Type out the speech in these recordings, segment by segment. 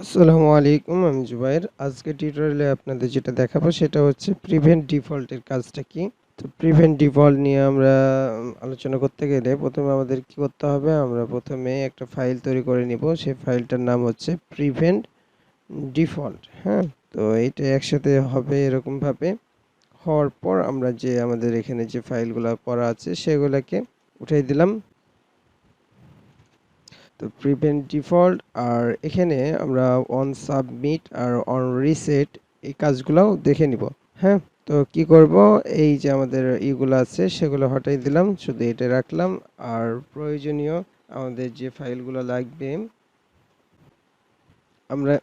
আসসালামু আলাইকুম, আমি জুবাইর। আজকে টিউটোরিয়ালে আপনাদের যেটা দেখাবো সেটা হচ্ছে প্রিভেন্ট ডিফল্ট এর কাজটা কি। তো প্রিভেন্ট ডিফল্ট নিয়ে আমরা আলোচনা করতে গেলে প্রথমে আমাদের কি করতে হবে, আমরা প্রথমে একটা ফাইল তৈরি করে নিব। সেই ফাইলটার নাম হচ্ছে প্রিভেন্ট ডিফল্ট। হ্যাঁ, তো এইটা একসাথে হবে এরকম ভাবে। হওয়ার পর আমরা যে আমাদের এখানে যে ফাইলগুলো করা আছে সেগুলোকে উঠিয়ে দিলাম। তো প্রিভেন্ট ডিফল্ট, আর এখানে আমরা অন সাবমিট আর অন রিসেট এই কাজগুলোও দেখে নিব। হ্যাঁ, তো কি করব, এই যে আমাদের ইগুলো আছে সেগুলো হটাই দিলাম, শুধু এটা রাখলাম। আর প্রয়োজনীয় আমাদের যে ফাইলগুলো লাগবে আমরা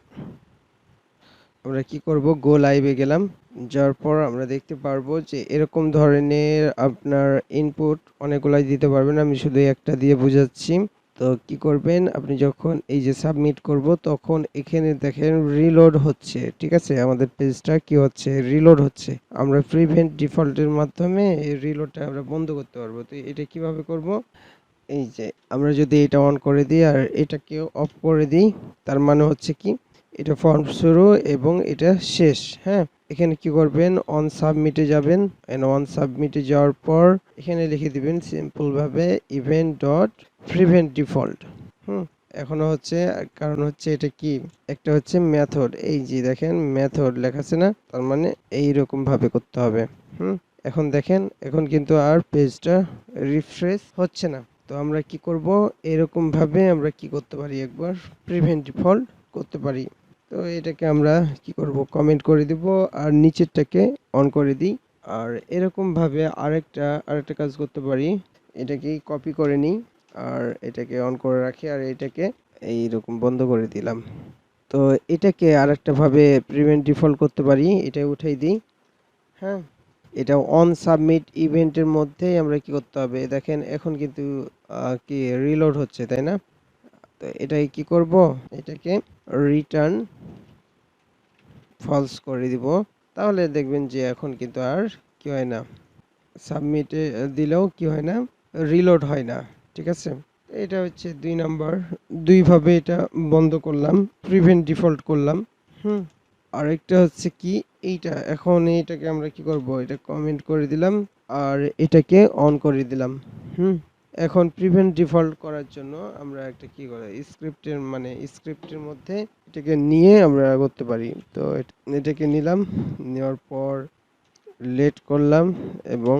আমরা কি করব, গো লাইভে গেলাম। যাওয়ার পর আমরা দেখতে পারবো যে এরকম ধরনের আপনার ইনপুট অনেকগুলাই দিতে পারবেন, আমি শুধু একটা দিয়ে বুঝাচ্ছি। তো কি করবেন, আপনি যখন এই যে সাবমিট করব তখন এখানে দেখেন রিলোড হচ্ছে। ঠিক আছে, আমাদের পেজটা কি হচ্ছে, রিলোড হচ্ছে। আমরা প্রিভেন্ট ডিফল্টের মাধ্যমে এই রিলোডটা আমরা বন্ধ করতে পারবো। তো এটা কিভাবে করব, এই যে আমরা যদি এটা অন করে দিই আর এটাকে অফ করে দিই, তার মানে হচ্ছে কি, এটা ফর্ম শুরু এবং এটা শেষ। হ্যাঁ, এখানে কি করবেন, অন সাবমিটে যাবেন। অন সাবমিটে যাওয়ার পর এখানে লিখে দিবেন সিম্পল ভাবে ইভেন্ট ডট প্রিভেন্ট ডিফল্ট। হুম, এখনো হচ্ছে, কারণ হচ্ছে এটা কি, একটা হচ্ছে মেথড, এই যে দেখেন মেথড লেখা আছে না, তার মানে এই রকম ভাবে করতে হবে। হুম, এখন দেখেন, এখন কিন্তু আর পেজটা রিফ্রেশ হচ্ছে না। তো আমরা কি করব, এরকম ভাবে আমরা কি করতে পারি, একবার প্রিভেন্ট ডিফল্ট করতে পারি। তো এটাকে আমরা কি করব, কমেন্ট করে দিব আর নিচেরটাকে অন করে দিই। আর এরকম ভাবে আরেকটা কাজ করতে পারি, এটাকে কপি করে নিই আর এটাকে অন করে রাখি আর এটাকে এইরকম বন্ধ করে দিলাম। তো এটাকে আরেকটা ভাবে প্রিভেন্ট ডিফল্ট করতে পারি, এটা উঠাই দিই। হ্যাঁ, এটা অন সাবমিট ইভেন্টের মধ্যেই আমরা কি করতে হবে, দেখেন এখন কিন্তু কি রিলোড হচ্ছে, তাই না? তো এটাই কি করব, এটাকে রিটার্ন ফলস করে দিব। তাহলে দেখবেন যে এখন কিন্তু আর কি হয় না, সাবমিটে দিলেও কি হয় না, রিলোড হয় না। ঠিক আছে, এটা হচ্ছে 2 নাম্বার, দুইভাবে এটা বন্ধ করলাম, প্রিভেন্ট ডিফল্ট করলাম। হুম, আরেকটা হচ্ছে কি, এইটা এখন এইটাকে আমরা কি করব, এটা কমেন্ট করে দিলাম আর এটাকে অন করে দিলাম। হুম, এখন প্রিভেন্ট ডিফল্ট করার জন্য আমরা একটা কি করে স্ক্রিপ্টের, মানে স্ক্রিপ্টের মধ্যে এটাকে নিয়ে আমরা করতে পারি। তো এটাকে নিলাম, নেওয়ার পর লেট করলাম এবং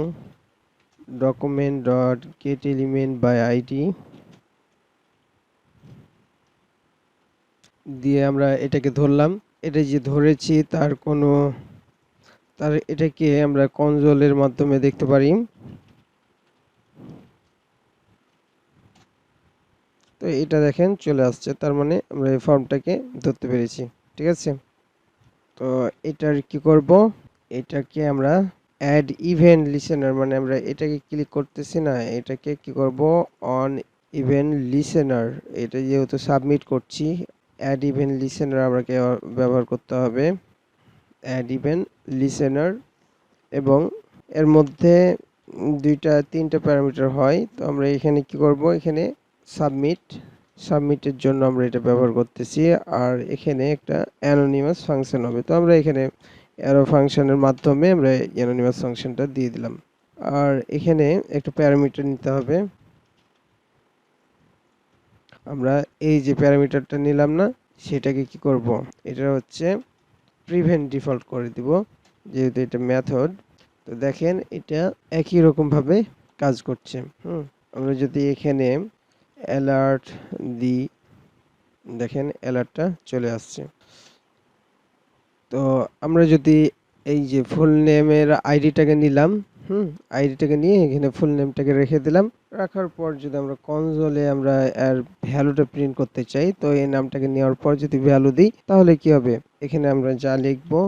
document dot get element by ID দিয়ে আমরা এটাকে ধরলাম। এটা যে ধরেছি তার এটাকে আমরা কনসোলের মাধ্যমে দেখতে পারি। তো এটা দেখেন চলে আসছে, তার মানে আমরা এই ফর্মটাকে ধরতে পেরেছি। ঠিক আছে, তো এটার কি করব, এটাকে আমরা অ্যাড ইভেন্ট লিসেনার, মানে আমরা এটাকে ক্লিক করতেছি না, এটাকে কি করব, অন ইভেন্ট লিসেনার, এটা যেহেতু সাবমিট করছি, অ্যাড ইভেন্ট লিসেনার আমাকে ব্যবহার করতে হবে। অ্যাড ইভেন্ট লিসেনার, এবং এর মধ্যে দুইটা তিনটা প্যারামিটার হয়। তো আমরা এখানে কি করব, এখানে সাবমিটের জন্য আমরা এটা ব্যবহার করতেছি। আর এখানে একটা অ্যানোনিমাস ফাংশন হবে, তো আমরা এখানে অ্যারো ফাংশনের মাধ্যমে আমরা অ্যানোনিমাস ফাংশনটা দিয়ে দিলাম। আর এখানে একটা প্যারামিটার নিতে হবে, আমরা এই যে প্যারামিটারটা নিলাম না, সেটাকে কি করব, এটা হচ্ছে প্রিভেন্ট ডিফল্ট করে দিব, যেহেতু এটা মেথড। তো দেখেন এটা একই রকম ভাবে কাজ করছে। আমরা যদি এখানে অ্যালার্ট দিই, দেখেন অ্যালার্টটা চলে আসছে। তো আমরা যদি এই যে ফুল নেমের আইডিটাকে নিলাম, আইডিটাকে নিয়ে এখানে ফুল নেমটাকে রেখে দিলাম। রাখার পর যদি আমরা কনসোলে আমরা এর ভ্যালুটা প্রিন্ট করতে চাই, তো এই নামটাকে নেওয়ার পর যদি ভ্যালু দিই, তাহলে কি হবে, এখানে আমরা যা লিখবো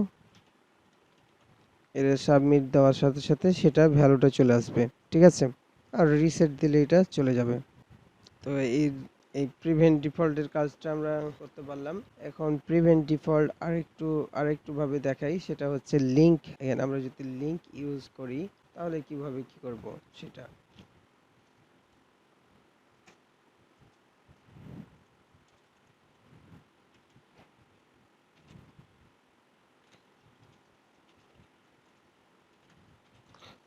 এর সাবমিট দেওয়ার সাথে সাথে সেটা ভ্যালুটা চলে আসবে। ঠিক আছে, আর রিসেট দিলে এটা চলে যাবে। তো এই এই প্রিভেন্ট ডিফল্টের কাজটা আমরা করতে পারলাম। এখন প্রিভেন্ট ডিফল্ট আরেকটু ভাবে দেখাই, সেটা হচ্ছে লিংক। এখানে আমরা যদি লিংক ইউজ করি তাহলে কিভাবে কি করব সেটা।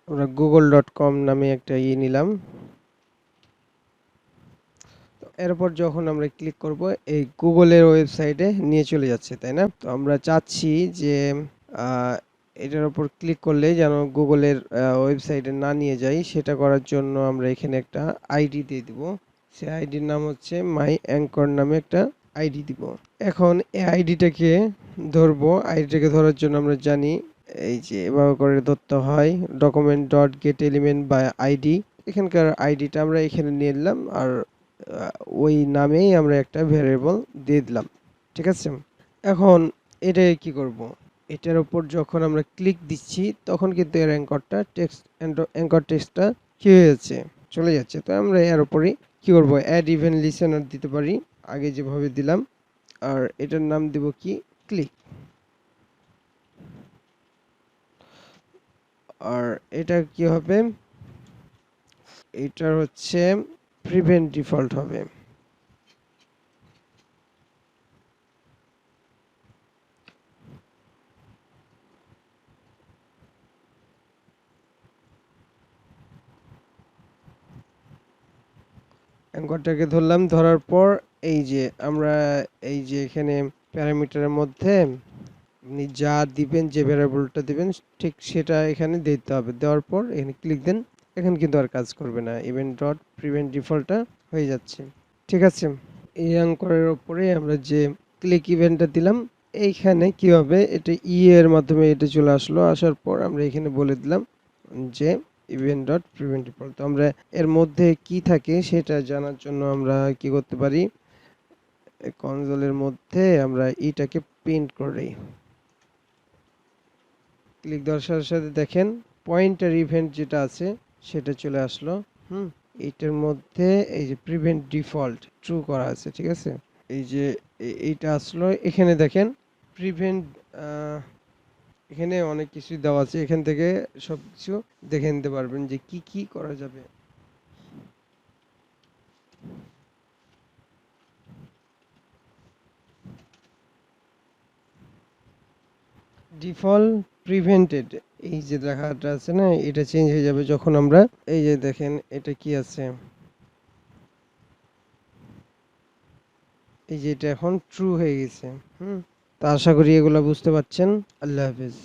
আমরা google.com নামে একটা নিলাম। এরপর যখন আমরা ক্লিক করব এই গুগলের ওয়েবসাইটে নিয়ে চলে যাচ্ছে, তাই না? তো আমরা চাচ্ছি যে আহ, এটার উপর ক্লিক করলে যেন গুগলের ওয়েবসাইটে না নিয়ে যাই, সেটা করার জন্য আমরা এখানে একটা আইডি দিয়ে দিব। সে আইডির নাম হচ্ছে মাই অ্যাঙ্কর নামে একটা আইডি দিব। এখন এই আইডিটাকে ধরবো। আইডিটাকে ধরার জন্য আমরা জানি এই যে এভাবে করে ধরতে হয়, document dot get element by ID. এখানকার আইডিটা আমরা এখানে নিয়ে নিলাম, আর ওই নামেই আমরা একটা ভ্যারিয়েবল দিয়ে দিলাম। ঠিক আছে? এখন এটা কি করব, এটার উপর যখন আমরা ক্লিক দিচ্ছি তখন কিন্তু এর অ্যাঙ্কর টেক্সটটা কি হয়ে যাচ্ছে, চলে যাচ্ছে। তো আমরা এর উপরেই কি করব, অ্যাড ইভেন্ট লিসেনার দিতে পারি আগে যেভাবে দিলাম। আর এটার নাম দিব কি, ক্লিক। আর এটা কি হবে, এটার হচ্ছে প্রিভেন্ট ডিফল্ট হবে। অ্যাঙ্করটাকে ধরলাম, ধরার পর এই যে আমরা এই যে এখানে প্যারামিটারের মধ্যে আপনি যা দিবেন, যে ভ্যারিয়েবলটা দিবেন ঠিক সেটা এখানে দিতে হবে। দেওয়ার পর এখানে ক্লিক দেন। এখন কিন্তু আর কাজ করবে না, ইভেন্ট ডট প্রিভেন্ট ডিফল্টটা হয়ে যাচ্ছে। ঠিক আছে? এই অ্যাঙ্করের উপরে আমরা যে ক্লিক ইভেন্টটা দিলাম, এইখানে কি হবে, এটা এর মাধ্যমে এটা চলে আসলো। আসার পর আমরা এখানে বলে দিলাম যে ইভেন্ট ডট প্রিভেন্ট ডিফল্ট। তো আমরা এর মধ্যে কি থাকে সেটা জানার জন্য আমরা কি করতে পারি, কনসোলের মধ্যে আমরা ইটাকে প্রিন্ট করি। ক্লিক দেওয়ার সাথে সাথে দেখেন পয়েন্টার ইভেন্ট যেটা আছে সেটা চলে আসলো। হুম, এইটার মধ্যে এই যে প্রিভেন্ট ডিফল্ট ট্রু করা আছে। ঠিক আছে? এই যে এইটা আসলো, এখানে দেখেন প্রিভেন্ট, এখানে অনেক কিছু দেওয়া আছে, এখান থেকে সবকিছু দেখে নিতে পারবেন যে কি কি করা যাবে। ডিফল্ট প্রিভেন্টেড, এই যে লেখাটা আছে না, এটা চেঞ্জ হয়ে যাবে যখন আমরা এই যে দেখেন এটা কি আছে, এই যে এটা এখন ট্রু হয়ে গেছে। হুম, তা আশা করি এগুলা বুঝতে পারছেন। আল্লাহ হাফেজ।